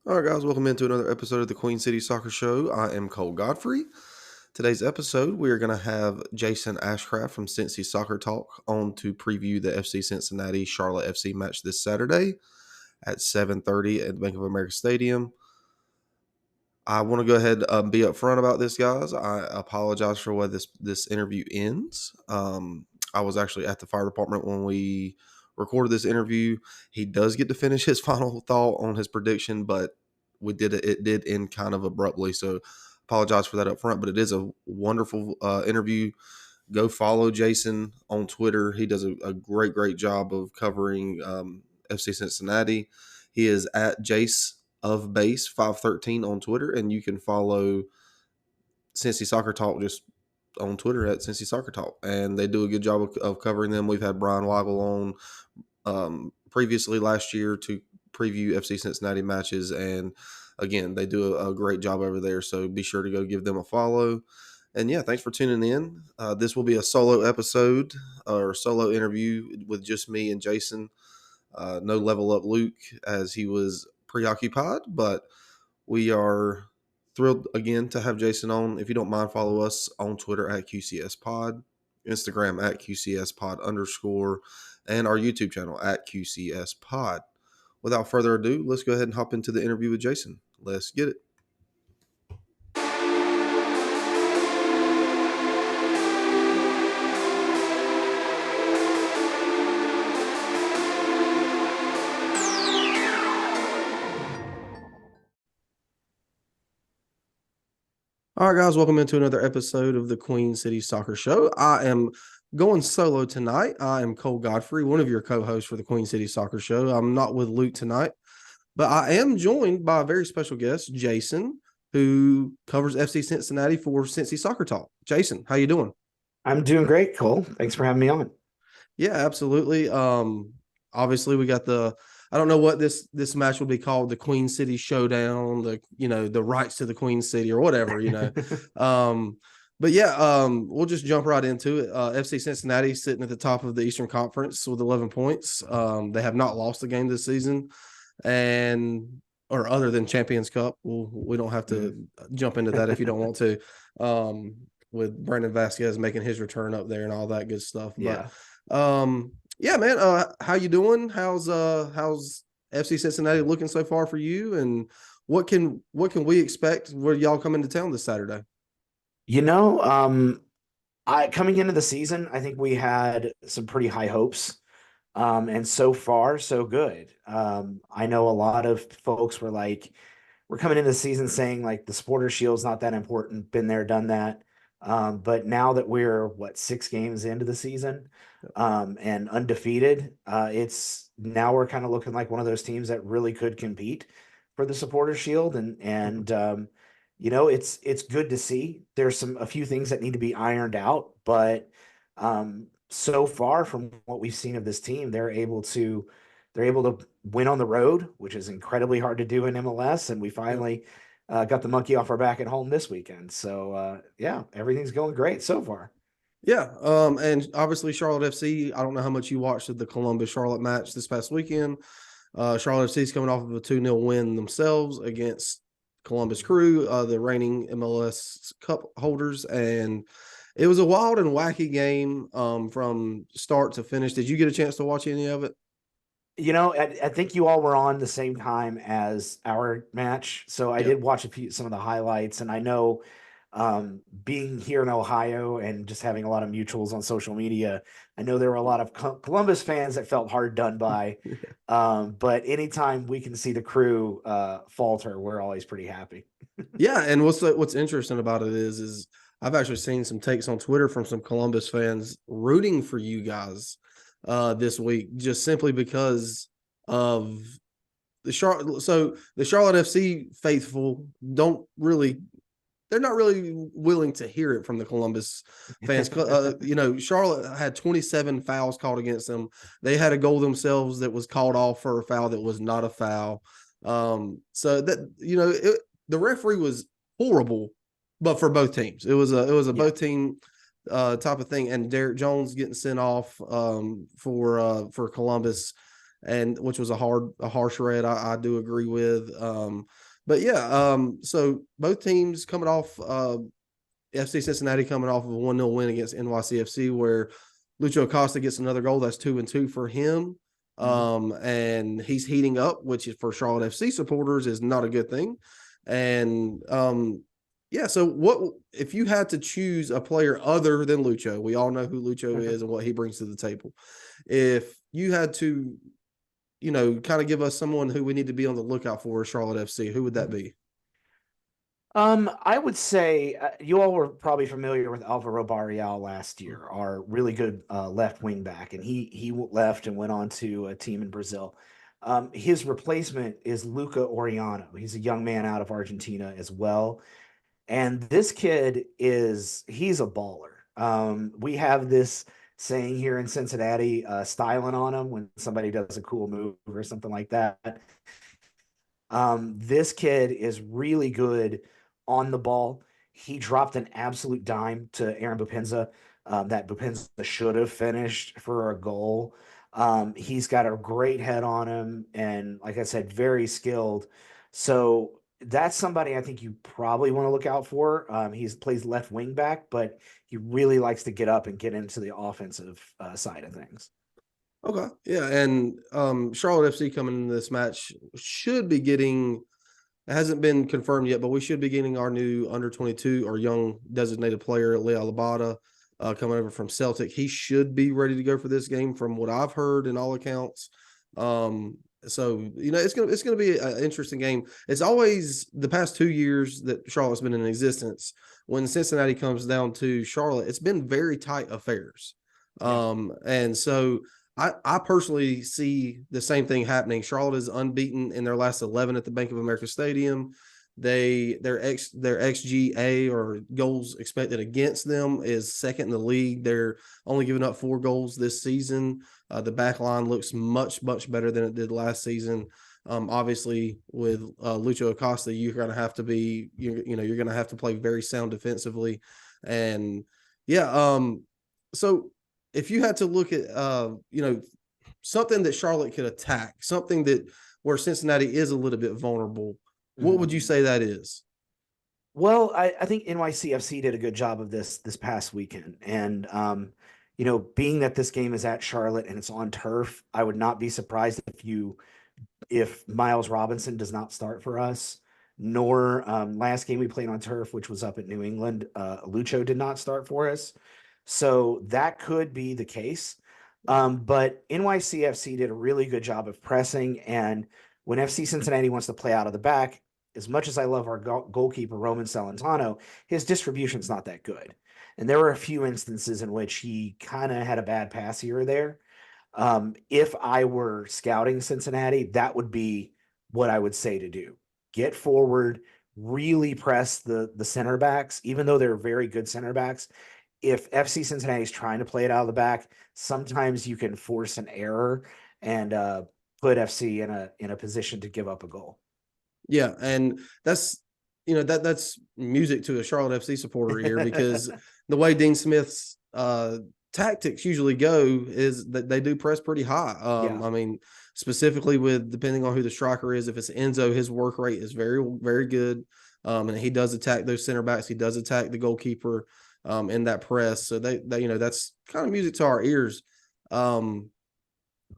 All right, guys, welcome into another episode of the Queen City Soccer Show. I am Cole Godfrey. Today's episode, we are going to have Jason Ashcraft from Cincy Soccer Talk on to preview the FC Cincinnati Charlotte FC match this Saturday at 7:30 at the Bank of America Stadium. I want to go ahead and be upfront about this, guys. I apologize for why this interview ends. I was actually at the fire department when we recorded this interview. He does get to finish his final thought on his prediction, but it did end kind of abruptly. So apologize for that up front, but it is a wonderful interview. Go follow Jason on Twitter. He does a great job of covering FC Cincinnati. He is at Jace of Base 513 on Twitter, and you can follow Cincy Soccer Talk just on Twitter at Cincy Soccer Talk, and they do a good job of covering them. We've had Brian Weigel on previously last year to preview FC Cincinnati matches, and again, they do a great job over there, so be sure to go give them a follow. And yeah, thanks for tuning in. This will be a solo episode or solo interview with just me and Jason. No level up Luke as he was preoccupied, but we are thrilled again to have Jason on. If you don't mind, follow us on Twitter at QCS Pod, Instagram at QCS Pod _, and our YouTube channel at QCS Pod. Without further ado, let's go ahead and hop into the interview with Jason. Let's get it. All right, guys, welcome into another episode of the Queen City Soccer Show. I am going solo tonight. I am Cole Godfrey, one of your co-hosts for the Queen City Soccer Show. I'm not with Luke tonight, but I am joined by a very special guest, Jason, who covers FC Cincinnati for Cincy Soccer Talk. Jason, how you doing? I'm doing great, Cole. Thanks for having me on. Yeah, absolutely. Obviously we got I don't know what this match will be called, the Queen City Showdown, the rights to the Queen City or whatever. But yeah, we'll just jump right into it. FC Cincinnati sitting at the top of the Eastern Conference with 11 points. They have not lost a game this season, or other than Champions Cup. We don't have to jump into that if you don't want to. With Brandon Vasquez making his return up there and all that good stuff. Yeah. But yeah, man, how you doing? How's FC Cincinnati looking so far for you, and what can we expect when y'all come into town this Saturday? You know, I coming into the season, I think we had some pretty high hopes. And so far, so good. I know a lot of folks were like, we're coming into the season saying like the Supporter Shield's not that important, been there, done that. But now that we're 6 games into the season, and undefeated, it's now we're kind of looking like one of those teams that really could compete for the Supporter Shield, and it's good to see. There's a few things that need to be ironed out, but so far from what we've seen of this team, they're able to win on the road, which is incredibly hard to do in MLS, and we finally got the monkey off our back at home this weekend. So yeah, everything's going great so far. Yeah, and obviously Charlotte FC. I don't know how much you watched of the Columbus Charlotte match this past weekend. Charlotte FC is coming off of a 2-0 win themselves against Columbus Crew, the reigning MLS Cup holders, and it was a wild and wacky game from start to finish. Did you get a chance to watch any of it? I think you all were on the same time as our match, so I Yeah. did watch some of the highlights, and I know being here in Ohio and just having a lot of mutuals on social media, I know there were a lot of Columbus fans that felt hard done by. But anytime we can see the Crew falter, we're always pretty happy. Yeah, and what's interesting about it is I've actually seen some takes on Twitter from some Columbus fans rooting for you guys this week, just simply because of the Charlotte. So the Charlotte FC faithful they're not really willing to hear it from the Columbus fans. Charlotte had 27 fouls called against them. They had a goal themselves that was called off for a foul that was not a foul. So that the referee was horrible, but for both teams, it was a both team type of thing. And Derek Jones getting sent off for Columbus, and which was a harsh red. I do agree with. But yeah, so both teams coming off FC Cincinnati coming off of a 1-0 win against NYCFC, where Lucho Acosta gets another goal. That's 2-2 for him. Mhm. And he's heating up, which is for Charlotte FC supporters is not a good thing. And yeah, so what if you had to choose a player other than Lucho? We all know who Lucho is and what he brings to the table. If you had to, kind of give us someone who we need to be on the lookout for Charlotte FC, who would that be? I would say you all were probably familiar with Alvaro Barreal last year, our really good left wing back, and he left and went on to a team in Brazil. His replacement is Luca Oriano. He's a young man out of Argentina as well, and this kid he's a baller. We have this saying here in Cincinnati, styling on him when somebody does a cool move or something like that. This kid is really good on the ball. He dropped an absolute dime to Aaron Bupenza that Bupenza should have finished for a goal. He's got a great head on him, and like I said, very skilled. So that's somebody I think you probably want to look out for. He plays left wing back, but he really likes to get up and get into the offensive side of things. Okay. Yeah. And Charlotte FC coming into this match should be getting, it hasn't been confirmed yet, but we should be getting our new under 22 or young designated player, Lea Labada, coming over from Celtic. He should be ready to go for this game from what I've heard in all accounts. So it's gonna be an interesting game. It's always the past 2 years that Charlotte's been in existence. When Cincinnati comes down to Charlotte, it's been very tight affairs. Yeah. And so I personally see the same thing happening. Charlotte is unbeaten in their last 11 at the Bank of America Stadium. Their XGA or goals expected against them is second in the league. They're only giving up 4 goals this season. The back line looks much better than it did last season. Obviously, with Lucho Acosta, you're going to have to be you're going to have to play very sound defensively, and yeah. So if you had to look at something that Charlotte could attack, something that where Cincinnati is a little bit vulnerable, what would you Mhm. say that is? Well, I think NYCFC did a good job of this past weekend. And being that this game is at Charlotte and it's on turf, I would not be surprised if Miles Robinson does not start for us. Nor last game we played on turf, which was up at New England, Lucho did not start for us. So that could be the case. But NYCFC did a really good job of pressing. And when FC Cincinnati wants to play out of the back, as much as I love our goalkeeper, Roman Salentano, his distribution's not that good. And there were a few instances in which he kind of had a bad pass here or there. If I were scouting Cincinnati, that would be what I would say to do. Get forward, really press the center backs, even though they're very good center backs. If FC Cincinnati is trying to play it out of the back, sometimes you can force an error and put FC in a position to give up a goal. Yeah, and that's that's music to a Charlotte FC supporter here because the way Dean Smith's tactics usually go is that they do press pretty high. Yeah. I mean, specifically with depending on who the striker is, if it's Enzo, his work rate is very good, and he does attack those center backs. He does attack the goalkeeper in that press. So they that's kind of music to our ears.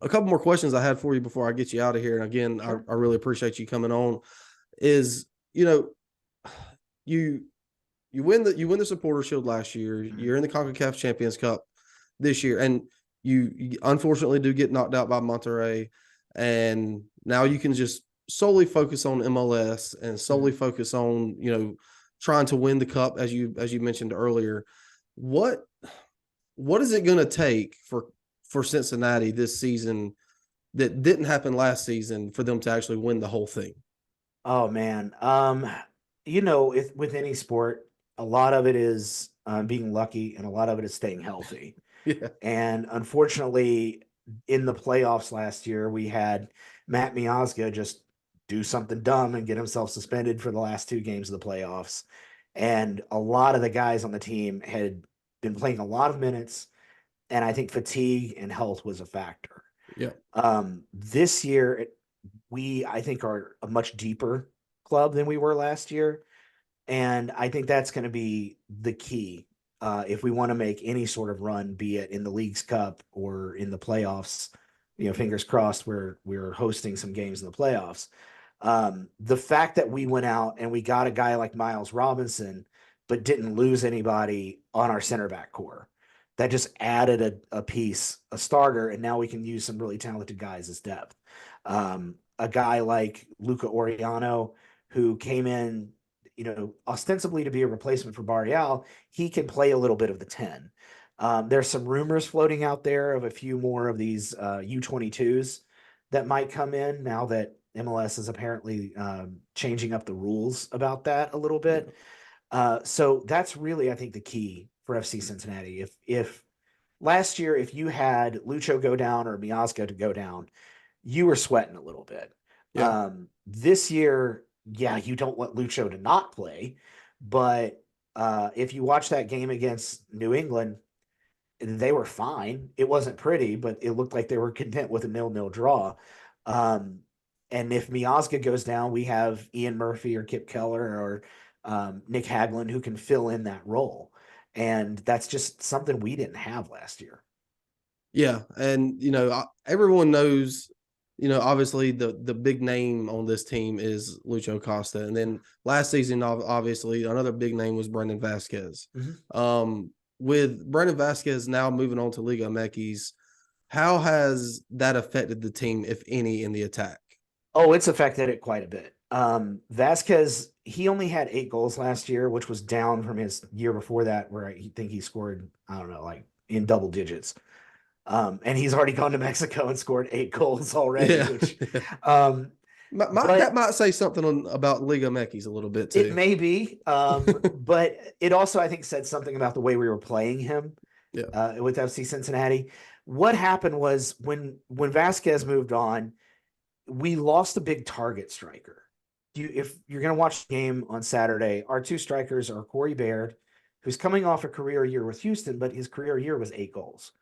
A couple more questions I had for you before I get you out of here. And again, Sure. I really appreciate you coming on. Is you you win the supporter shield last year. Mhm. You're in the CONCACAF Champions Cup this year, and you unfortunately do get knocked out by Monterrey, and now you can just solely focus on MLS and solely Mhm. focus on trying to win the cup as you mentioned earlier. What what is it going to take for Cincinnati this season that didn't happen last season for them to actually win the whole thing? Oh man. With any sport, a lot of it is being lucky and a lot of it is staying healthy. Yeah. And unfortunately, in the playoffs last year, we had Matt Miazga just do something dumb and get himself suspended for the last 2 games of the playoffs. And a lot of the guys on the team had been playing a lot of minutes, and I think fatigue and health was a factor. Yeah. This year, we, I think, are a much deeper club than we were last year. And I think that's going to be the key if we want to make any sort of run, be it in the League's Cup or in the playoffs. Fingers crossed, we're hosting some games in the playoffs. The fact that we went out and we got a guy like Miles Robinson, but didn't lose anybody on our center back core, that just added a piece, a starter, and now we can use some really talented guys as depth. A guy like Luca Oriano, who came in, ostensibly to be a replacement for Barreal, he can play a little bit of the 10. There's some rumors floating out there of a few more of these U22s that might come in now that MLS is apparently changing up the rules about that a little Yeah. bit. So that's really, I think, the key for FC Cincinnati. If last year, if you had Lucho go down or Miazga to go down, you were sweating a little bit. Yeah. This year, yeah, you don't want Lucho to not play, but if you watch that game against New England, they were fine. It wasn't pretty, but it looked like they were content with a 0-0 draw. Um, and if Miazga goes down, we have Ian Murphy or Kip Keller or Nick Haglund who can fill in that role. And that's just something we didn't have last year. Yeah, and everyone knows, obviously the big name on this team is Lucho Costa, and then last season, obviously another big name was Brendan Vasquez. Mm-hmm. With Brendan Vasquez now moving on to Liga MX, how has that affected the team, if any, in the attack? Oh, it's affected it quite a bit. Vasquez, he only had 8 goals last year, which was down from his year before that, where I think he scored, I don't know, like in double digits. And he's already gone to Mexico and scored 8 goals already, Yeah, which, yeah. um, That but might say something about Liga MX a little bit it too. may be. But it also, I think, said something about the way we were playing him Yeah, with FC Cincinnati. What happened was when Vasquez moved on, we lost a big target striker. If you're going to watch the game on Saturday, our two strikers are Corey Baird, who's coming off a career year with Houston, but his career year was 8 goals.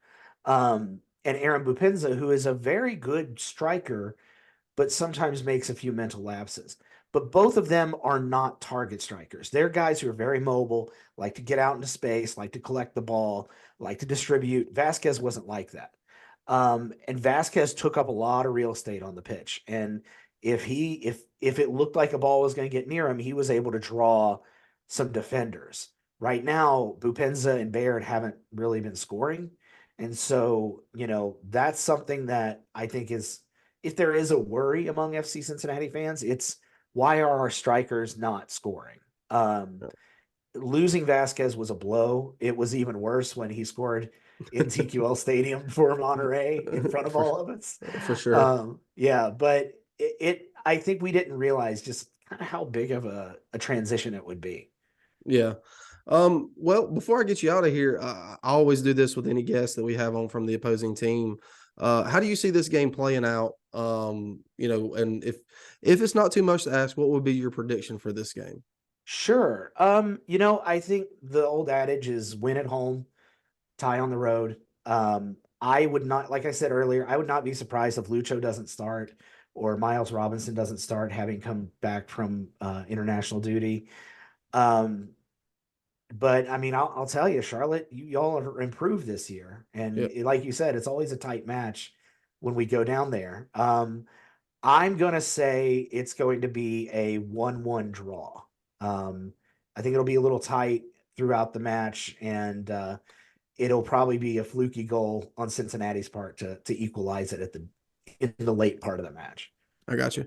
And Aaron Bupenza, who is a very good striker, but sometimes makes a few mental lapses. But both of them are not target strikers. They're guys who are very mobile, like to get out into space, like to collect the ball, like to distribute. Vasquez wasn't like that. And Vasquez took up a lot of real estate on the pitch. And if it looked like a ball was going to get near him, he was able to draw some defenders. Right now, Bupenza and Baird haven't really been scoring. And so, that's something that I think is, if there is a worry among FC Cincinnati fans, it's why are our strikers not scoring? Um, Losing Vasquez was a blow. It was even worse when he scored in TQL Stadium for Monterey in front of for all of us. for sure. Yeah, but I think we didn't realize just kind of how big of a transition it would be. Yeah. Well, before I get you out of here, I always do this with any guest that we have on from the opposing team. How do you see this game playing out? And if it's not too much to ask, what would be your prediction for this game? Sure. I think the old adage is win at home, tie on the road. I would not, like I said earlier, I would not be surprised if Lucho doesn't start or Miles Robinson doesn't start, having come back from international duty. Um, but I mean, I'll tell you, Charlotte, y'all are improved this year, and Yep, like you said, it's always a tight match when we go down there. I'm gonna say it's going to be a 1-1 draw. Um, I think it'll be a little tight throughout the match, and it'll probably be a fluky goal on Cincinnati's part to equalize it in the late part of the match. I got you.